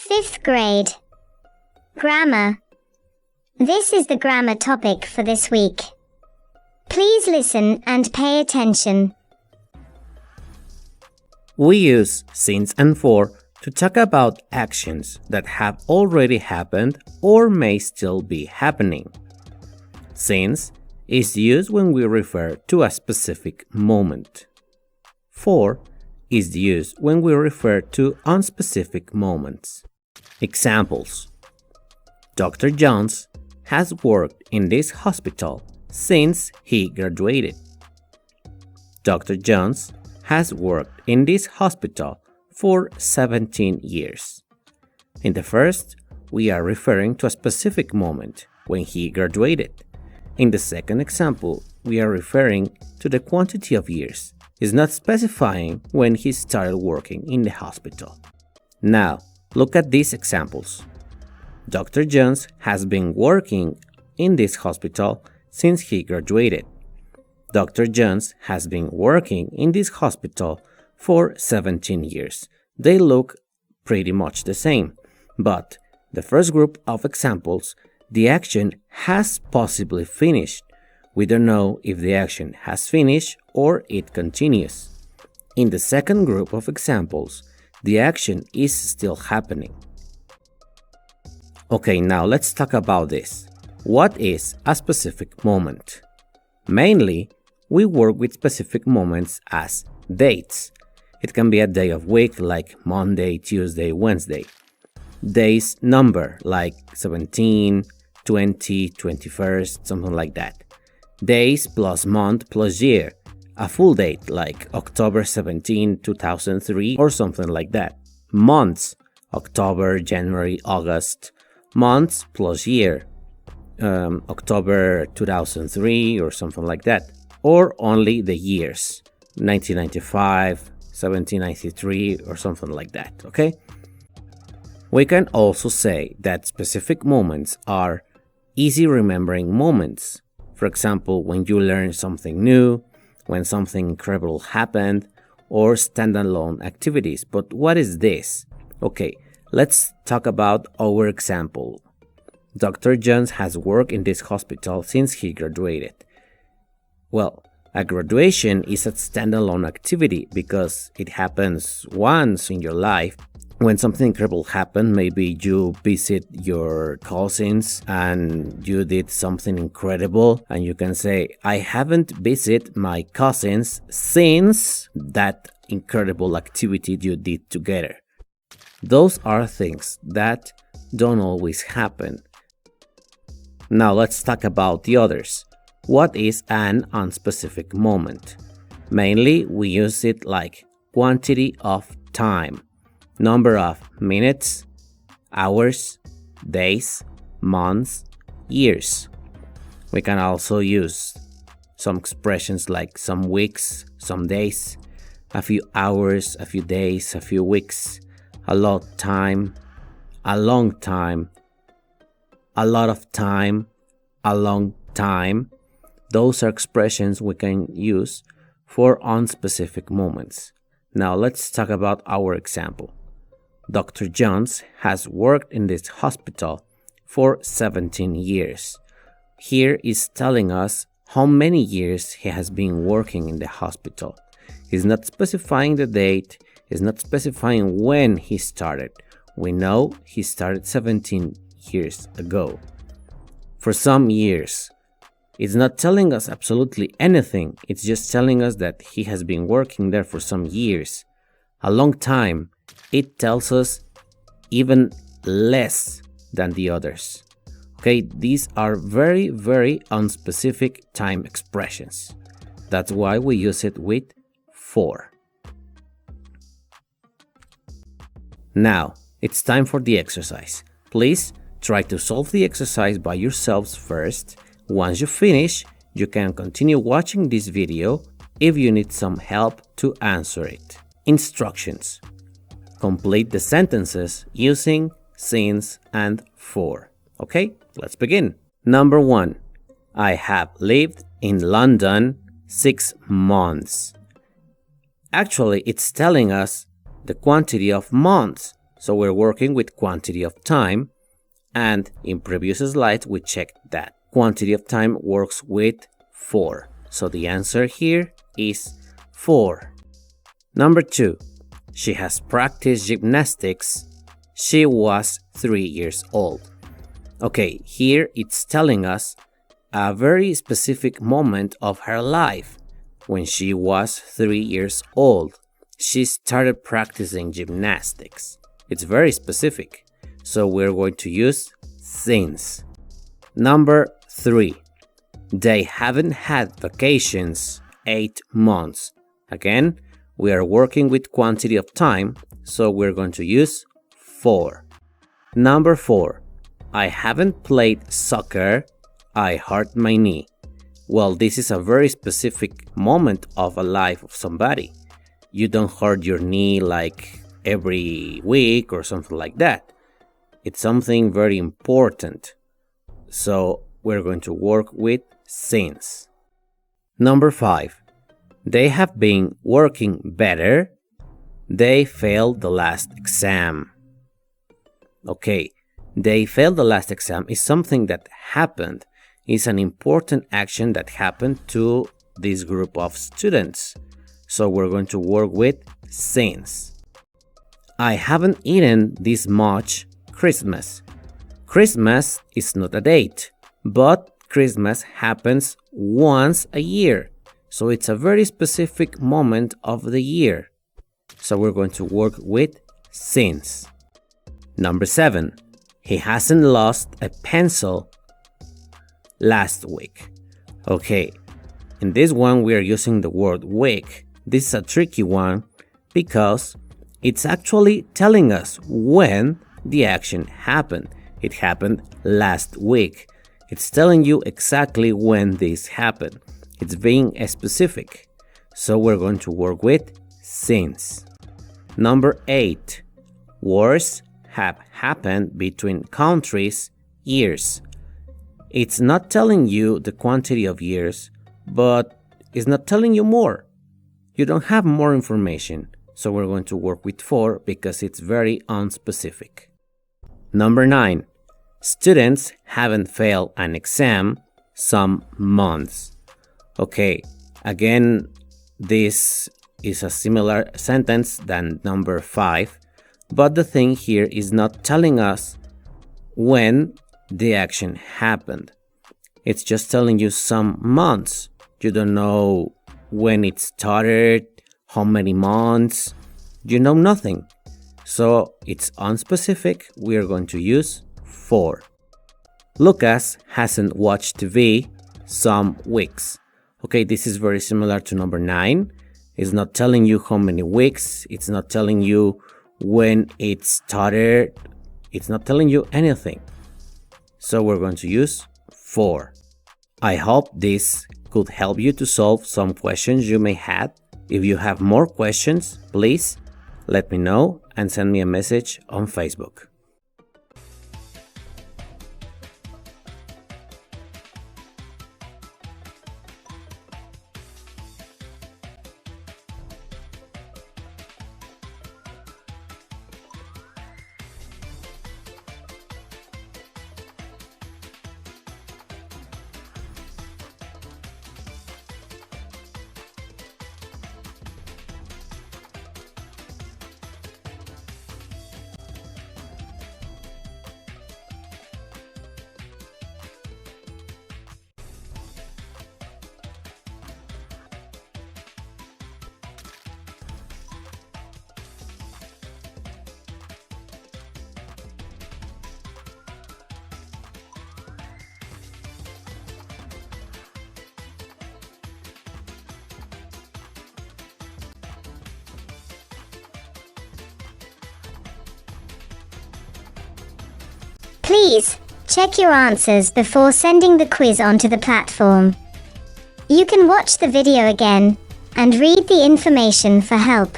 Fifth grade. Grammar. This is the grammar topic for this week. Please listen and pay attention. We use since and for to talk about actions that have already happened or may still be happening. Since is used when we refer to a specific moment. For is used when we refer to unspecific moments. Examples: Dr. Jones has worked in this hospital since he graduated. Dr. Jones has worked in this hospital for 17 years. In the first, we are referring to a specific moment when he graduated. In the second example, we are referring to the quantity of years. It's not specifying when he started working in the hospital. Now, look at these examples. Dr. Jones has been working in this hospital since he graduated. Dr. Jones has been working in this hospital for 17 years. They look pretty much the same, but the first group of examples, the action has possibly finished. We don't know if the action has finished or it continues. In the second group of examples, the action is still happening. Okay, now let's talk about this. What is a specific moment? Mainly, we work with specific moments as dates. It can be a day of week like Monday, Tuesday, Wednesday. Days number like 17, 20, 21st, something like that. Days plus month plus year. A full date like October 17, 2003 or something like that. Months, October, January, August. Months plus year, October 2003 or something like that. Or only the years, 1995, 1793 or something like that, okay? We can also say that specific moments are easy remembering moments. For example, when you learn something new, when something incredible happened, or standalone activities. But what is this? Okay, let's talk about our example. Dr. Jones has worked in this hospital since he graduated. Well, a graduation is a standalone activity because it happens once in your life. When something incredible happened, maybe you visit your cousins and you did something incredible, and you can say, I haven't visited my cousins since that incredible activity you did together. Those are things that don't always happen. Now let's talk about the others. What is an unspecific moment? Mainly, we use it like quantity of time. Number of minutes, hours, days, months, years. We can also use some expressions like some weeks, some days, a few hours, a few days, a few weeks, a lot of time, a long time, a lot of time, a long time. Those are expressions we can use for unspecific moments. Now let's talk about our example. Dr. Jones has worked in this hospital for 17 years. Here is telling us how many years he has been working in the hospital. He's not specifying the date, he's not specifying when he started. We know he started 17 years ago. For some years, it's not telling us absolutely anything, it's just telling us that he has been working there for some years. A long time, it tells us even less than the others. Okay, these are very, very unspecific time expressions. That's why we use it with for. Now, it's time for the exercise. Please try to solve the exercise by yourselves first. Once you finish, you can continue watching this video if you need some help to answer it. Instructions. Complete the sentences using since and for. Okay, let's begin. Number 1. I have lived in London 6 months. Actually, it's telling us the quantity of months. So we're working with quantity of time, and in previous slides we checked that quantity of time works with 4. So the answer here is 4. Number 2. She has practiced gymnastics. She was 3 years old. Okay, here it's telling us a very specific moment of her life. When she was 3 years old, she started practicing gymnastics. It's very specific, so we're going to use since. Number 3. They haven't had vacations 8 months. Again, we are working with quantity of time, so we're going to use 4. Number 4. I haven't played soccer. I hurt my knee. Well, this is a very specific moment of a life of somebody. You don't hurt your knee like every week or something like that. It's something very important. So we're going to work with since. Number 5. They have been working better. They failed the last exam. Okay, they failed the last exam is something that happened. It's an important action that happened to this group of students. So we're going to work with since. I haven't eaten this much Christmas. Christmas is not a date, but Christmas happens once a year. So it's a very specific moment of the year. So we're going to work with since. Number 7. He hasn't lost a pencil last week. Okay, in this one we are using the word week. This is a tricky one because it's actually telling us when the action happened. It happened last week. It's telling you exactly when this happened. It's being specific. So we're going to work with since. Number 8. Wars have happened between countries years. It's not telling you the quantity of years, but it's not telling you more. You don't have more information. So we're going to work with 4 because it's very unspecific. Number 9. Students haven't failed an exam some months. Okay, again, this is a similar sentence than number 5, but the thing here is not telling us when the action happened. It's just telling you some months. You don't know when it started, how many months. You know nothing. So it's unspecific. We are going to use 4. Lucas hasn't watched TV some weeks. Okay, this is very similar to number 9. It's not telling you how many weeks. It's not telling you when it started. It's not telling you anything. So we're going to use 4. I hope this could help you to solve some questions you may have. If you have more questions, please let me know and send me a message on Facebook. Please, check your answers before sending the quiz onto the platform. You can watch the video again and read the information for help.